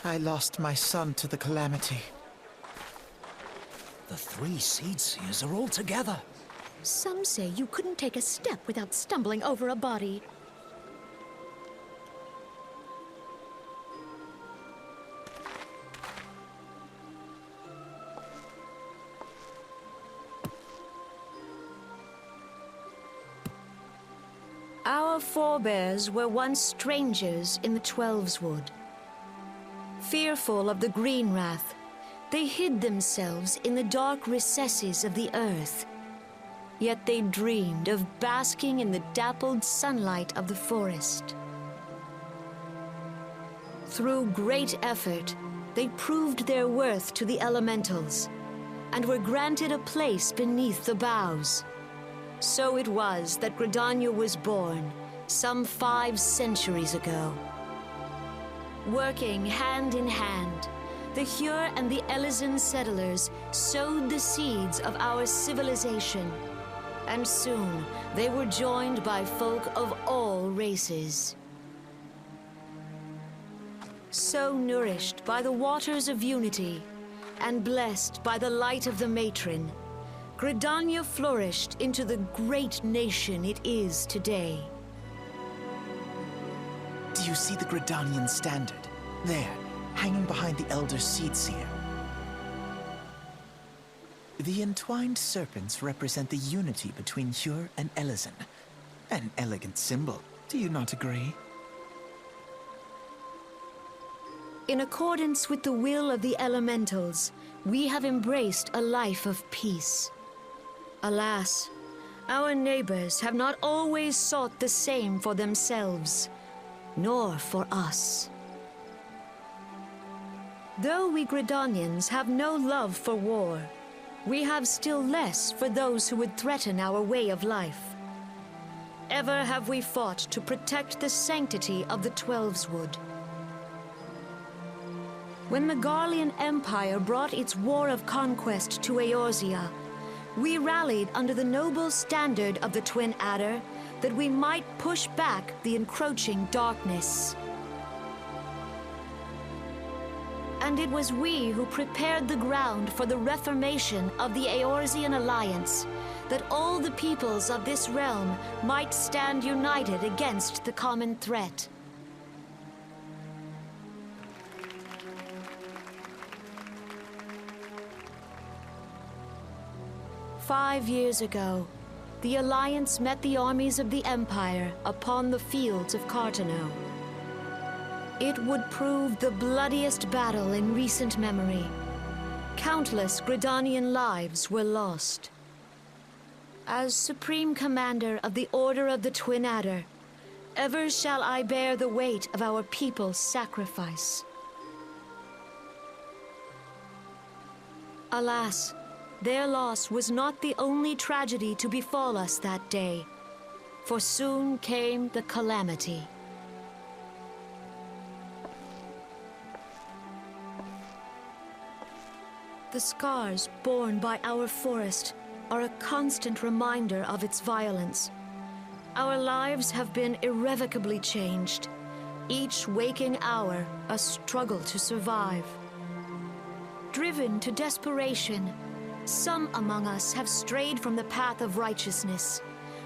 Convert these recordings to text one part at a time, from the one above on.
I lost my son to the calamity. The three Seed Seers are all together. Some say you couldn't take a step without stumbling over a body. Our forebears were once strangers in the Twelveswood. Fearful of the Green Wrath, they hid themselves in the dark recesses of the earth. Yet they dreamed of basking in the dappled sunlight of the forest. Through great effort, they proved their worth to the elementals, and were granted a place beneath the boughs. So it was that Gridania was born, some 5 centuries ago. Working hand in hand, the Hyur and the Elysian settlers sowed the seeds of our civilization, and soon they were joined by folk of all races. So nourished by the waters of unity, and blessed by the light of the matron, Gridania flourished into the great nation it is today. Do you see the Gridanian standard? There, hanging behind the Elder Seed Seer. The entwined serpents represent the unity between Hyur and Elysian. An elegant symbol, do you not agree? In accordance with the will of the elementals, we have embraced a life of peace. Alas, our neighbors have not always sought the same for themselves, nor for us. Though we Gridanians have no love for war, we have still less for those who would threaten our way of life. Ever have we fought to protect the sanctity of the Twelveswood. When the Garlean Empire brought its war of conquest to Eorzea, we rallied under the noble standard of the Twin Adder that we might push back the encroaching darkness. And it was we who prepared the ground for the reformation of the Eorzean Alliance, that all the peoples of this realm might stand united against the common threat. "5 years ago, the Alliance met the armies of the Empire upon the fields of Cartano. It would prove the bloodiest battle in recent memory. Countless Gridanian lives were lost. As Supreme Commander of the Order of the Twin Adder, ever shall I bear the weight of our people's sacrifice. Alas, their loss was not the only tragedy to befall us that day, for soon came the calamity. The scars borne by our forest are a constant reminder of its violence. Our lives have been irrevocably changed, each waking hour a struggle to survive. Driven to desperation, some among us have strayed from the path of righteousness,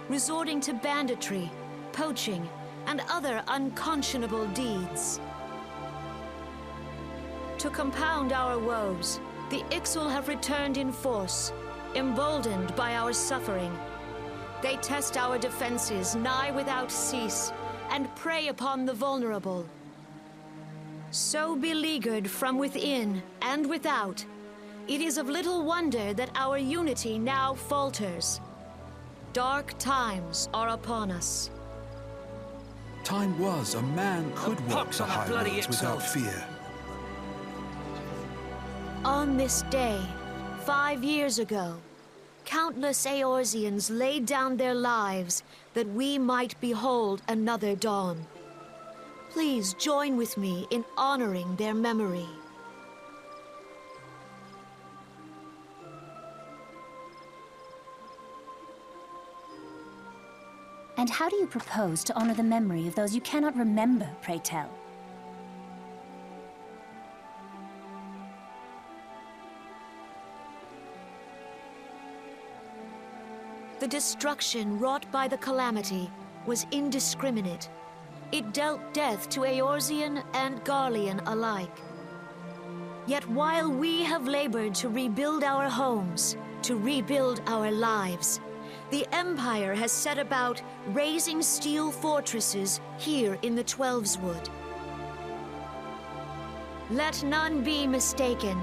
resorting to banditry, poaching, and other unconscionable deeds. To compound our woes, the Ixal have returned in force, emboldened by our suffering. They test our defenses nigh without cease, and prey upon the vulnerable. So beleaguered from within and without, it is of little wonder that our unity now falters. Dark times are upon us. Time was a man could walk the high roads without fear. On this day, 5 years ago, countless Eorzeans laid down their lives that we might behold another dawn. Please join with me in honoring their memory. And how do you propose to honor the memory of those you cannot remember, pray tell? The destruction wrought by the calamity was indiscriminate. It dealt death to Eorzean and Garlean alike. Yet while we have labored to rebuild our homes, to rebuild our lives, the Empire has set about raising steel fortresses here in the Twelveswood. Let none be mistaken.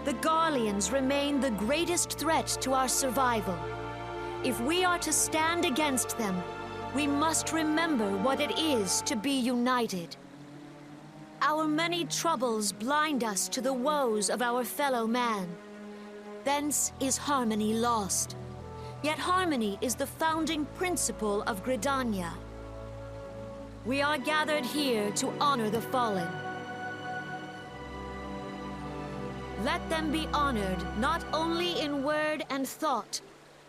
The Garleans remain the greatest threat to our survival. If we are to stand against them, we must remember what it is to be united. Our many troubles blind us to the woes of our fellow man. Thence is harmony lost. Yet harmony is the founding principle of Gridania. We are gathered here to honor the fallen. Let them be honored not only in word and thought,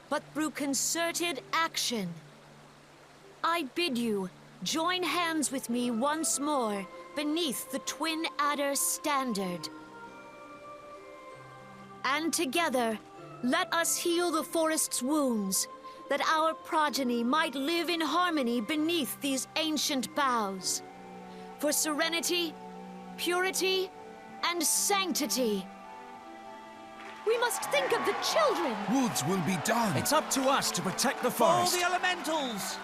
but through concerted action. I bid you join hands with me once more beneath the Twin Adder's standard. And together, let us heal the forest's wounds, that our progeny might live in harmony beneath these ancient boughs. For serenity, purity, and sanctity. We must think of the children! Woods will be done. It's up to us to protect the All forest. the elementals!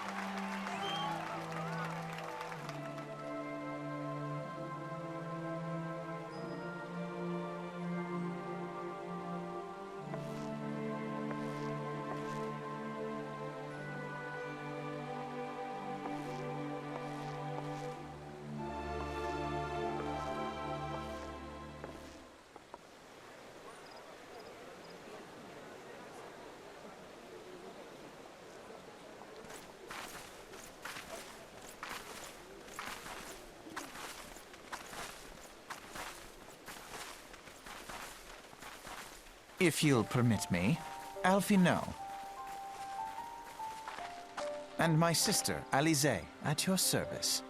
If you'll permit me, Alfie No. And my sister, Alize, at your service.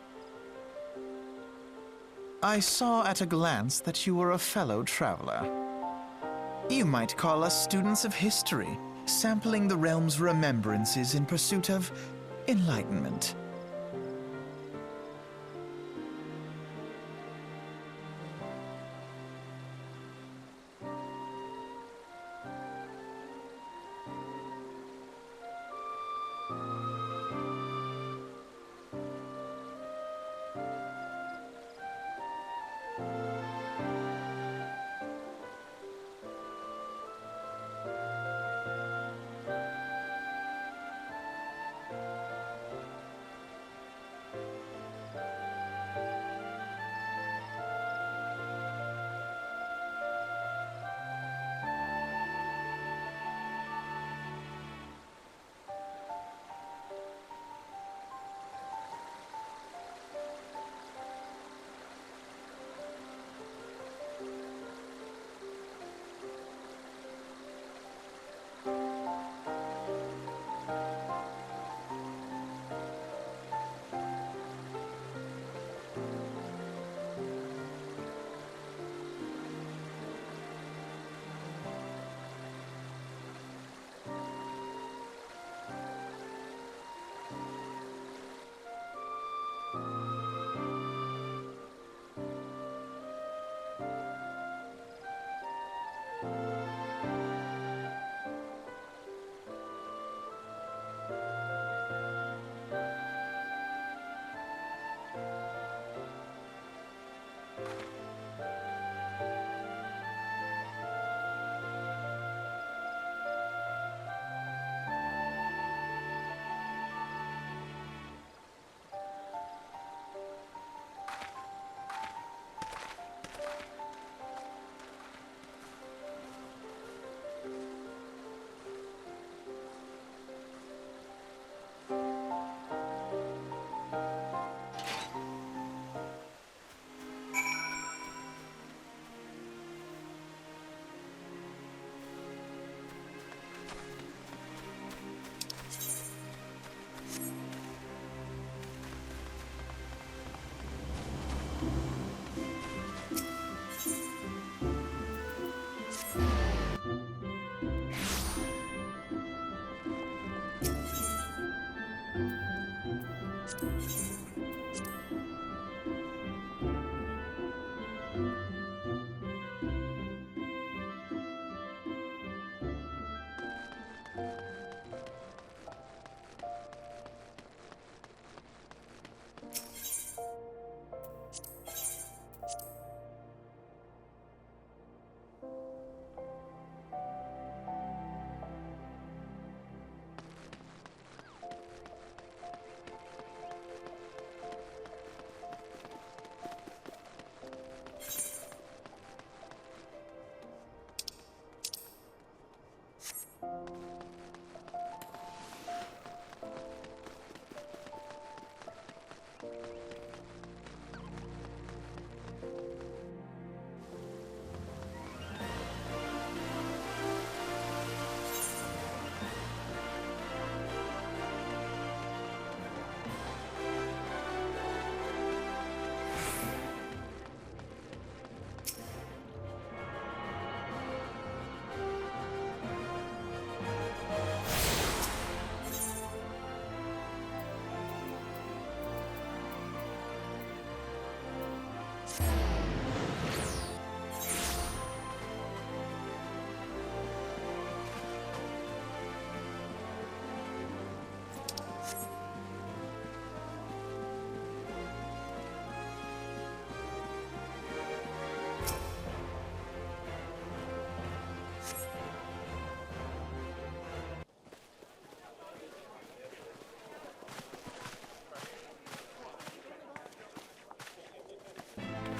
I saw at a glance that you were a fellow traveler. You might call us students of history, sampling the realm's remembrances in pursuit of enlightenment.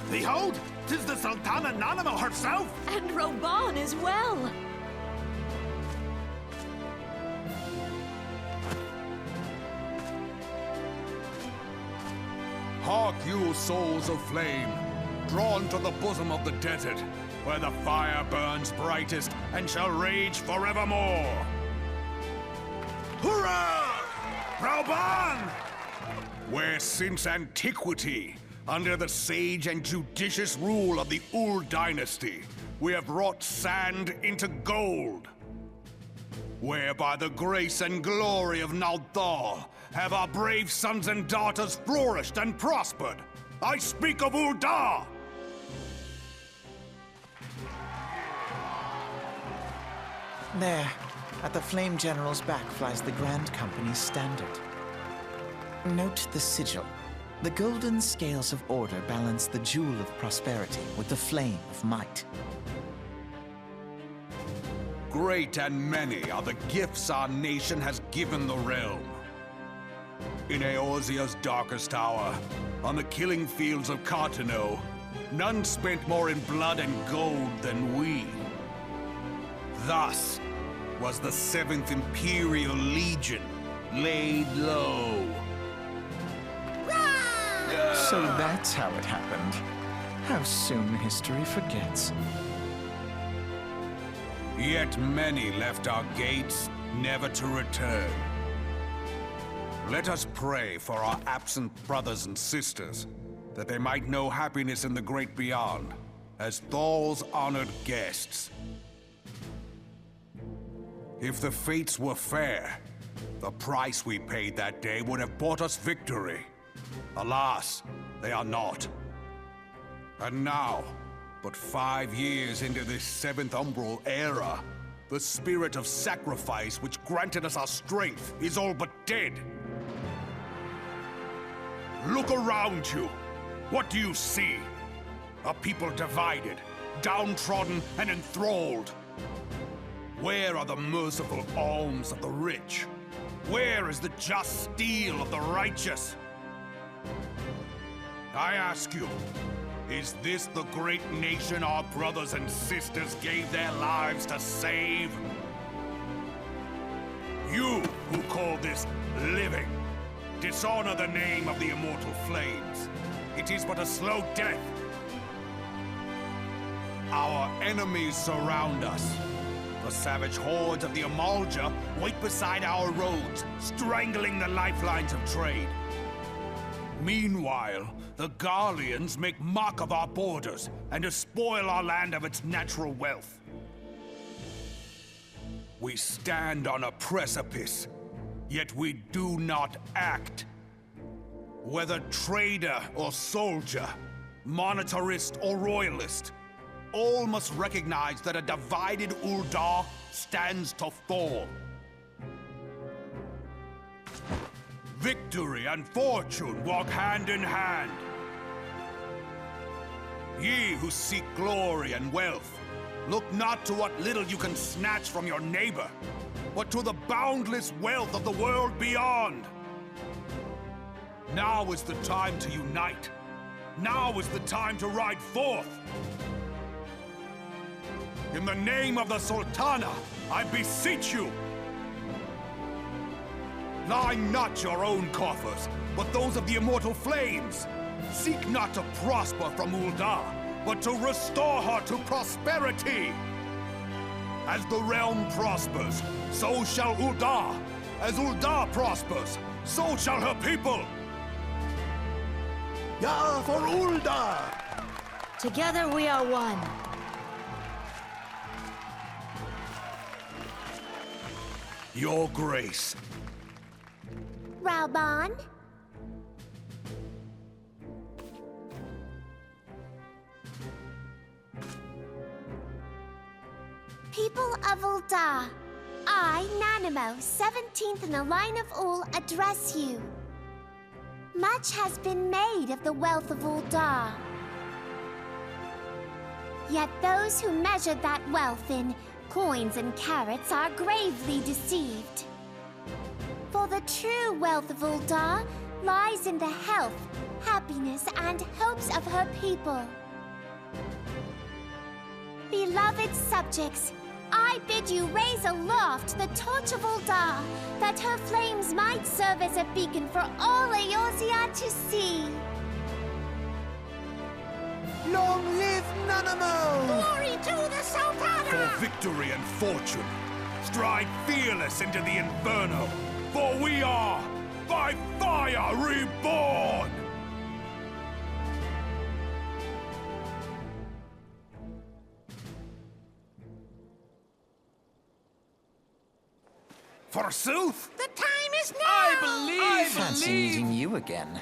Behold, 'tis the Sultana Nanimo herself! And Roban as well! Hark you, souls of flame, drawn to the bosom of the desert, where the fire burns brightest and shall rage forevermore. Hurrah! Roban! Where since antiquity, under the sage and judicious rule of the Ul dynasty, we have wrought sand into gold. Where by the grace and glory of Nalthal have our brave sons and daughters flourished and prospered. I speak of Ul'dah! There, at the Flame General's back flies the Grand Company's standard. Note the sigil. The golden scales of order balance the jewel of prosperity with the flame of might. Great and many are the gifts our nation has given the realm. In Eorzea's darkest hour, on the killing fields of Cartano, none spent more in blood and gold than we. Thus was the 7th Imperial Legion laid low. So that's how it happened. How soon history forgets. Yet many left our gates, never to return. Let us pray for our absent brothers and sisters, that they might know happiness in the great beyond, as Thal's honored guests. If the fates were fair, the price we paid that day would have bought us victory. Alas, they are not. And now, but 5 years into this 7th Umbral era, the spirit of sacrifice which granted us our strength is all but dead. Look around you. What do you see? A people divided, downtrodden and enthralled. Where are the merciful alms of the rich? Where is the just steel of the righteous? I ask you, is this the great nation our brothers and sisters gave their lives to save? You who call this living, dishonor the name of the immortal flames. It is but a slow death. Our enemies surround us. The savage hordes of the Amalja wait beside our roads, strangling the lifelines of trade. Meanwhile, the Garleans make mock of our borders and despoil our land of its natural wealth. We stand on a precipice, yet we do not act. Whether trader or soldier, monetarist or royalist, all must recognize that a divided Ul'dah stands to fall. Victory and fortune walk hand in hand. Ye who seek glory and wealth, look not to what little you can snatch from your neighbor, but to the boundless wealth of the world beyond. Now is the time to unite. Now is the time to ride forth. In the name of the Sultana, I beseech you! Line not your own coffers, but those of the immortal flames. Seek not to prosper from Ul'dah, but to restore her to prosperity. As the realm prospers, so shall Ul'dah. As Ul'dah prospers, so shall her people. Ya for Ul'dah! Together we are one. Your Grace. Raoban? People of Ul'dah, I, Nanimo, 17th in the line of Ul, address you. Much has been made of the wealth of Ul'dah. Yet those who measure that wealth in coins and carats are gravely deceived. For the true wealth of Ul'dah lies in the health, happiness, and hopes of her people. Beloved subjects, I bid you raise aloft the torch of Ul'dah, that her flames might serve as a beacon for all Eorzea to see. Long live Nanamo! Glory to the Sultana! For victory and fortune, stride fearless into the Inferno, for we are, by fire, reborn! Forsooth? The time is now! Fancy meeting you again.